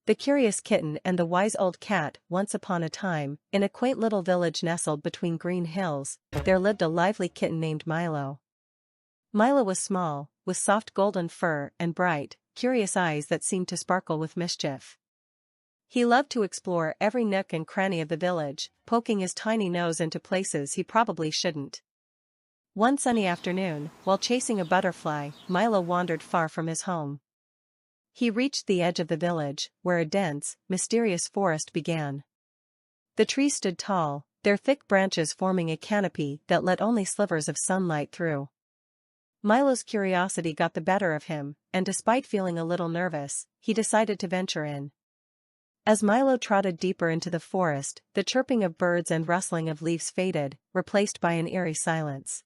The Curious Kitten and the Wise Old Cat. Once upon a time, in a quaint little village nestled between green hills, there lived a lively kitten named Milo. Milo was small, with soft golden fur and bright, curious eyes that seemed to sparkle with mischief. He loved to explore every nook and cranny of the village, poking his tiny nose into places he probably shouldn't. One sunny afternoon, while chasing a butterfly, Milo wandered far from his home. He reached the edge of the village, where a dense, mysterious forest began. The trees stood tall, their thick branches forming a canopy that let only slivers of sunlight through. Milo's curiosity got the better of him, and despite feeling a little nervous, he decided to venture in. As Milo trotted deeper into the forest, the chirping of birds and rustling of leaves faded, replaced by an eerie silence.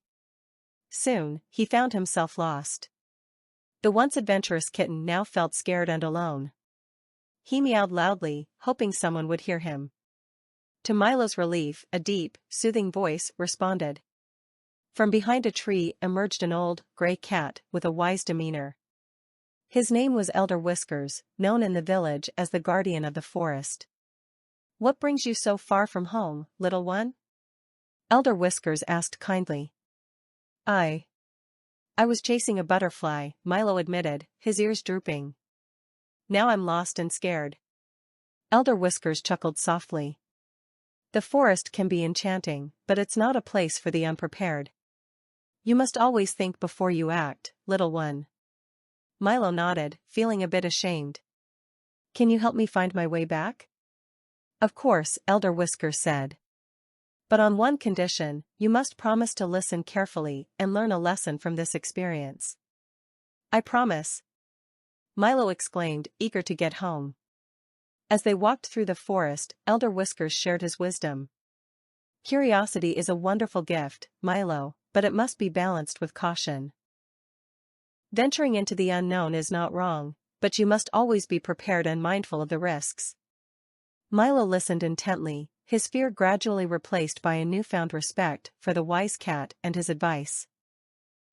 Soon, he found himself lost. The once-adventurous kitten now felt scared and alone. He meowed loudly, hoping someone would hear him. To Milo's relief, a deep, soothing voice responded. From behind a tree emerged an old, gray cat with a wise demeanor. His name was Elder Whiskers, known in the village as the guardian of the forest. "What brings you so far from home, little one?" Elder Whiskers asked kindly. I was chasing a butterfly," Milo admitted, his ears drooping. "Now I'm lost and scared." Elder Whiskers chuckled softly. "The forest can be enchanting, but it's not a place for the unprepared. You must always think before you act, little one." Milo nodded, feeling a bit ashamed. "Can you help me find my way back?" "Of course," Elder Whiskers said. "But on one condition, you must promise to listen carefully and learn a lesson from this experience." "I promise," Milo exclaimed, eager to get home. As they walked through the forest, Elder Whiskers shared his wisdom. "Curiosity is a wonderful gift, Milo, but it must be balanced with caution. Venturing into the unknown is not wrong, but you must always be prepared and mindful of the risks." Milo listened intently, his fear gradually replaced by a newfound respect for the wise cat and his advice.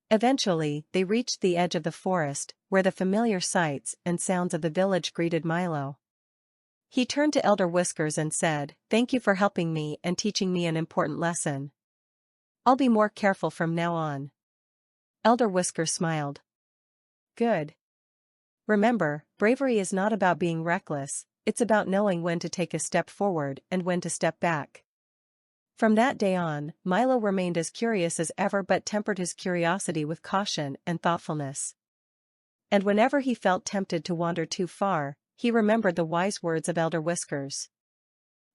Eventually, they reached the edge of the forest, where the familiar sights and sounds of the village greeted Milo. He turned to Elder Whiskers and said, "Thank you for helping me and teaching me an important lesson. I'll be more careful from now on." Elder Whiskers smiled. "Good. Remember, bravery is not about being reckless, it's about knowing when to take a step forward and when to step back." From that day on, Milo remained as curious as ever but tempered his curiosity with caution and thoughtfulness. And whenever he felt tempted to wander too far, he remembered the wise words of Elder Whiskers.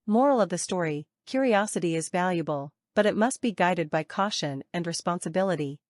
Moral of the story: curiosity is valuable, but it must be guided by caution and responsibility.